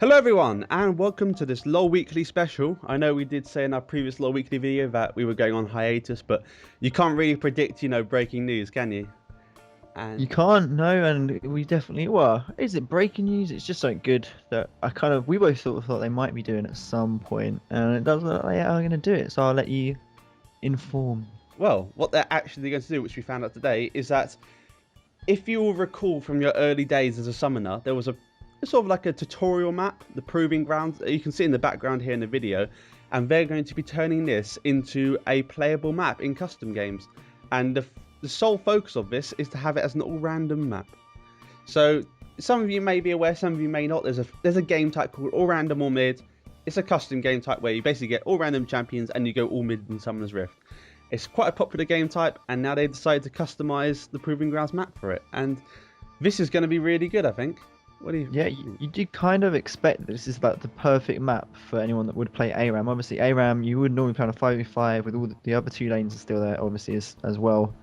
Hello everyone, and welcome to this LoL Weekly special. I know we did say in our previous LoL Weekly video that we were going on hiatus, but you can't really predict, breaking news, can you? And You can't know, and we definitely is it breaking news? It's just something good that we both sort of thought they might be doing at some point, and it doesn't look like they are going to do it. So I'll let you inform. well, what they're actually going to do, which we found out today, is that if you will recall from your early days as a summoner, there was a sort of like a tutorial map, the Proving Grounds. You can see in the background here in the video, and they're going to be turning this into a playable map in custom games. And the sole focus of this is to have it as an all-random map. So some of you may be aware, some of you may not. There's a game type called All Random All Mid. It's a custom game type where you basically get all random champions and you go all mid in Summoner's Rift. It's quite a popular game type, and now they've decided to customize the Proving Grounds map for it. And this is going to be really good, I think. What do you? Yeah, you do kind of expect that this is like the perfect map for anyone that would play ARAM. Obviously, ARAM you would normally play on a 5v5 with all the other two lanes are still there, obviously as well.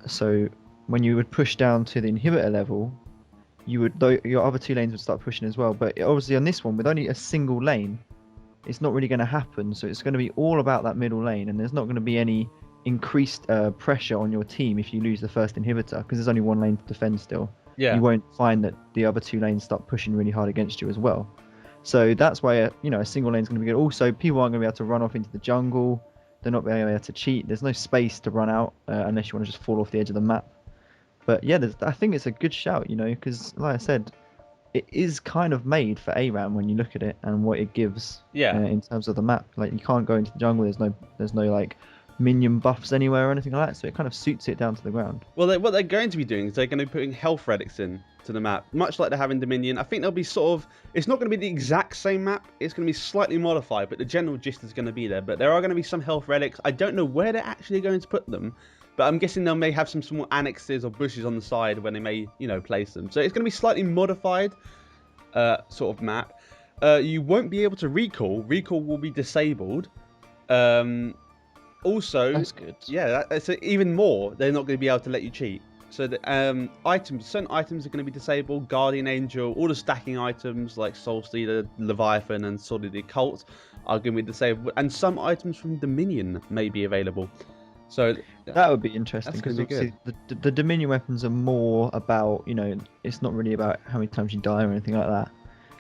So when you would push down to the inhibitor level, your other two lanes would start pushing as well. But obviously on this one, with only a single lane, it's not really going to happen. So it's going to be all about that middle lane, and there's not going to be any increased pressure on your team if you lose the first inhibitor, because there's only one lane to defend still. Yeah. You won't find that the other two lanes start pushing really hard against you as well. So that's why a single lane is going to be good. Also, people aren't going to be able to run off into the jungle. They're not going to be able to cheat. There's no space to run out unless you want to just fall off the edge of the map. But yeah, I think it's a good shout, because like I said, it is kind of made for ARAM when you look at it and what it gives. Yeah. In terms of the map, like you can't go into the jungle. There's no like minion buffs anywhere or anything like that, so it kind of suits it down to the ground. Well, what they're going to be doing is they're going to be putting health relics in to the map, much like they have in Dominion. I think they'll be it's not going to be the exact same map. It's going to be slightly modified, but the general gist is going to be there. But there are going to be some health relics. I don't know where they're actually going to put them, but I'm guessing they may have some small annexes or bushes on the side where they may, place them. So it's going to be slightly modified sort of map. You won't be able to recall. Recall will be disabled. Also, That's good. Yeah, that's even more. They're not going to be able to let you cheat. So the certain items are going to be disabled. Guardian Angel, all the stacking items like Soul Stealer, Leviathan, and Sword of the Occult are going to be disabled. And some items from Dominion may be available. So that would be interesting, that's because gonna be obviously the Dominion weapons are more about, it's not really about how many times you die or anything like that.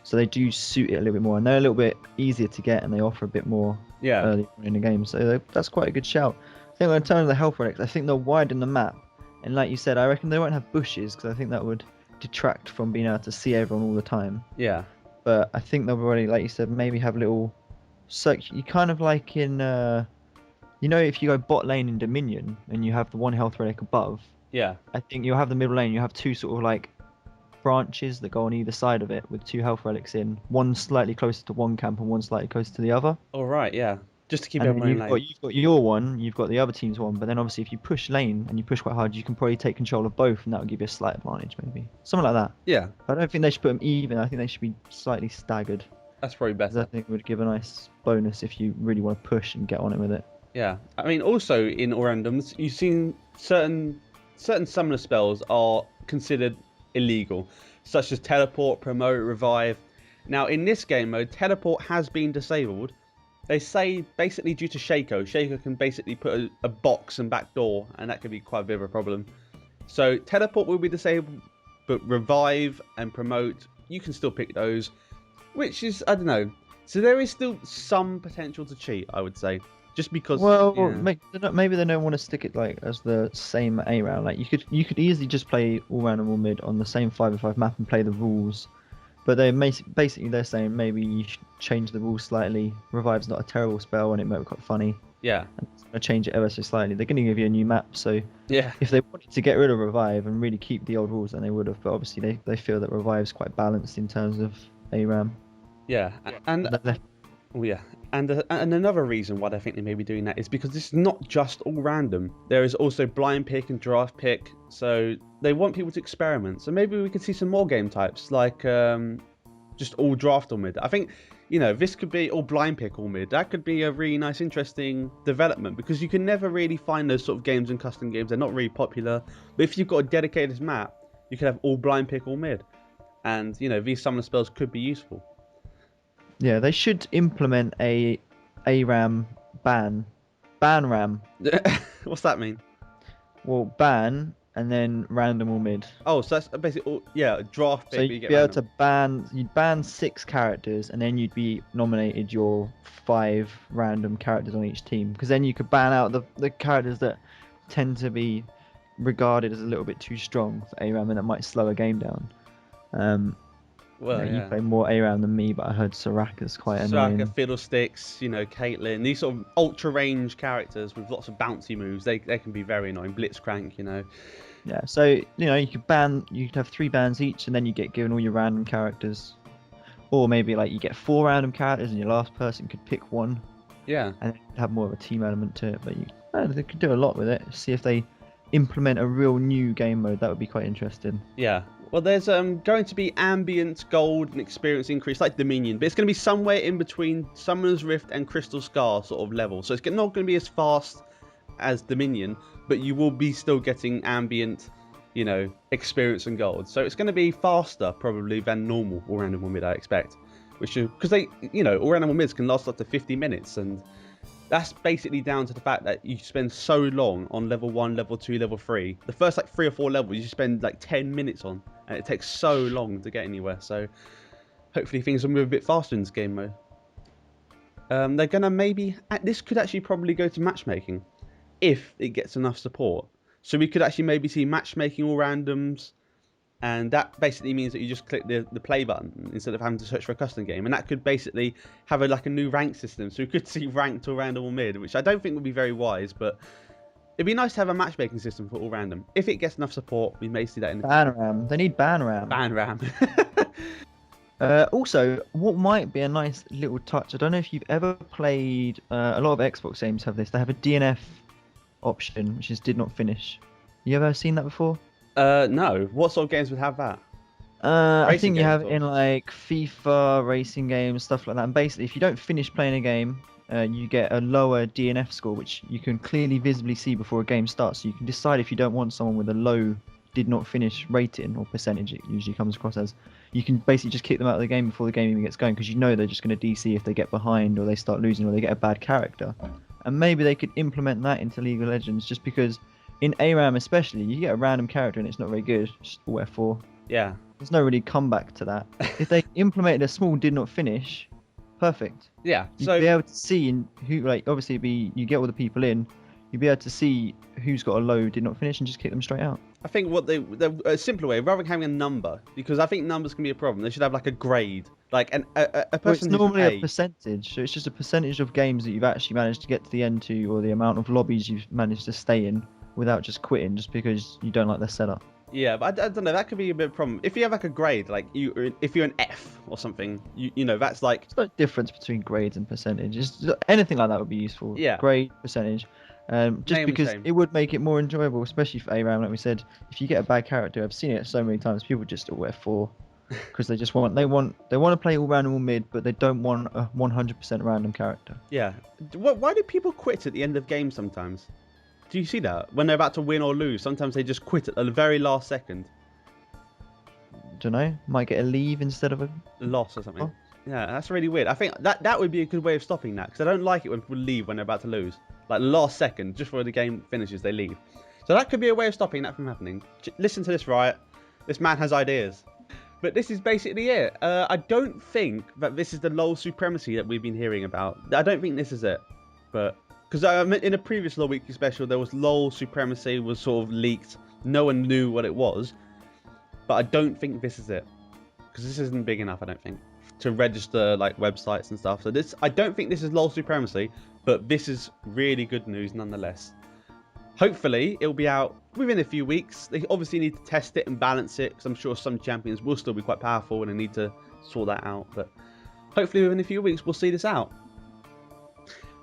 So they do suit it a little bit more, and they're a little bit easier to get, and they offer a bit more early in the game. So that's quite a good shout. I think in terms of the health relics, I think they'll widen the map, and like you said, I reckon they won't have bushes, because I think that would detract from being able to see everyone all the time. Yeah. But I think they'll probably, like you said, maybe have little you kind of like in if you go bot lane in Dominion and you have the one health relic above, Yeah. I think you'll have the middle lane. You have two sort of like branches that go on either side of it with two health relics in, one slightly closer to one camp and one slightly closer to the other. All right. Yeah. Just to keep And then everyone in lane. you've got your one, you've got the other team's one, but then obviously if you push lane and you push quite hard, you can probably take control of both, and that will give you a slight advantage, maybe something like that. Yeah. But I don't think they should put them even. I think they should be slightly staggered. That's probably better. I think it would give a nice bonus if you really want to push and get on it with it. Yeah, I mean, also in all randoms, you've seen certain summoner spells are considered illegal, such as teleport, promote, revive. Now, in this game mode, teleport has been disabled. They say basically due to Shaco. Shaco can basically put a box and back door, and that could be quite a bit of a problem. So teleport will be disabled, but revive and promote, you can still pick those, which is, I don't know. So there is still some potential to cheat, I would say. Just because, maybe they don't want to stick it like as the same ARAM. Like you could easily just play all round and all mid on the same 5v5 map and play the rules, but basically they're saying maybe you should change the rules slightly. Revive's not a terrible spell, and it might be quite funny. Yeah. And it's gonna change it ever so slightly. They're gonna give you a new map, so yeah, if they wanted to get rid of Revive and really keep the old rules, then they would have. But obviously they feel that Revive's quite balanced in terms of ARAM. Yeah, and oh yeah. And another reason why I think they may be doing that is because this is not just all random. There is also blind pick and draft pick, so they want people to experiment. So maybe we could see some more game types like just all draft or mid. I think this could be all blind pick or mid. That could be a really nice, interesting development, because you can never really find those sort of games in custom games. They're not really popular. But if you've got a dedicated map, you can have all blind pick or mid. and these summoner spells could be useful. Yeah, they should implement a ARAM ban. Ban RAM. What's that mean? Well, ban and then random or mid. Oh, so that's basically a draft So pick, but you you'd get be able random. to you'd ban 6 characters, and then you'd be nominated your 5 random characters on each team. Because then you could ban out the characters that tend to be regarded as a little bit too strong for ARAM, and that might slow a game down. Well, You yeah. play more ARAM than me, but I heard Soraka's quite Soraka, annoying. Fiddlesticks, Caitlyn, these sort of ultra range characters with lots of bouncy moves, they can be very annoying. Blitzcrank. Yeah, so you could have 3 bans each, and then you get given all your random characters, or maybe like you get 4 random characters, and your last person could pick one, Yeah. and have more of a team element to it. But they could do a lot with it. See if they implement a real new game mode. That would be quite interesting. Yeah. Well, there's going to be ambient gold and experience increase like Dominion, but it's going to be somewhere in between Summoner's Rift and Crystal Scar sort of level. So it's not going to be as fast as Dominion, but you will be still getting ambient, experience and gold. So it's going to be faster probably than normal all random one mid, I expect. Which is because all random one mids can last up to 50 minutes, and that's basically down to the fact that you spend so long on level 1, level 2, level 3. The first like 3 or 4 levels you spend like 10 minutes on, and it takes so long to get anywhere. So hopefully things will move a bit faster in this game mode. They're gonna this could actually probably go to matchmaking if it gets enough support. So we could actually maybe see matchmaking all randoms, and that basically means that you just click the play button instead of having to search for a custom game, and that could basically have a new rank system. So we could see ranked or random or mid, which I don't think would be very wise, but it'd be nice to have a matchmaking system for all random. If it gets enough support, we may see that in the Ban RAM. They need ban RAM. ban ram. Also, what might be a nice little touch, I don't know if you've ever played, a lot of Xbox games have this, they have a DNF option, which is did not finish. You ever seen that before? No. What sort of games would have that? I Racing think you games, have or- in like FIFA, racing games, stuff like that. And basically, if you don't finish playing a game, you get a lower DNF score, which you can clearly visibly see before a game starts. So you can decide if you don't want someone with a low did not finish rating or percentage, it usually comes across as. You can basically just kick them out of the game before the game even gets going, because they're just going to DC if they get behind or they start losing or they get a bad character. And maybe they could implement that into League of Legends, just because in ARAM especially, you get a random character and it's not very good, just all F4. Yeah. There's no really comeback to that. If they implemented a small did not finish, perfect. Yeah. You'd So be able to see who, like, obviously you get all the people in, you'd be able to see who's got a low did not finish and just kick them straight out. I think a simpler way, rather than having a number, because I think numbers can be a problem. They should have like a grade, like a Well, it's person who's normally a A. percentage, so it's just a percentage of games that you've actually managed to get to the end to, or the amount of lobbies you've managed to stay in without just quitting just because you don't like their setup. Yeah, but I don't know. That could be a bit of a problem. If you have like a grade, like if you're an F or something, that's like There's no difference between grades and percentages. Anything like that would be useful. Yeah. Grade, percentage. Just Name the because same. it would make it more enjoyable, especially for ARAM. Like we said, if you get a bad character, I've seen it so many times. People just all F4 because they want to play all random or mid, but they don't want a 100% random character. yeah. Why do people quit at the end of games sometimes? Do you see that when they're about to win or lose? Sometimes they just quit at the very last second, Don't know. Might get a leave instead of a. loss or something. Oh. Yeah, that's really weird. I think that would be a good way of stopping that, because I don't like it when people leave when they're about to lose. Like last second, just before the game finishes, they leave. So that could be a way of stopping that from happening. Listen to this, Riot. This man has ideas. But this is basically it. I don't think that this is the LoL supremacy that we've been hearing about. I don't think this is it. But because in a previous LoL Weekly special, there was LoL supremacy was sort of leaked. No one knew what it was. But I don't think this is it, because this isn't big enough, I don't think, to register like websites and stuff. So I don't think this is LoL supremacy, but this is really good news nonetheless. Hopefully it'll be out within a few weeks. They obviously need to test it and balance it, because I'm sure some champions will still be quite powerful and they need to sort that out. But hopefully within a few weeks we'll see this out.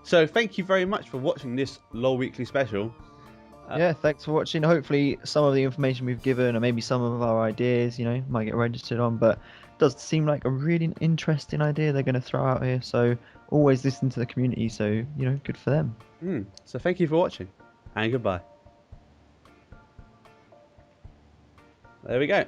So thank you very much for watching this LoL Weekly special. Yeah, thanks for watching. Hopefully some of the information we've given, or maybe some of our ideas, might get registered on, but it does seem like a really interesting idea they're going to throw out here. So always listen to the community, so good for them. So thank you for watching, and goodbye. There we go.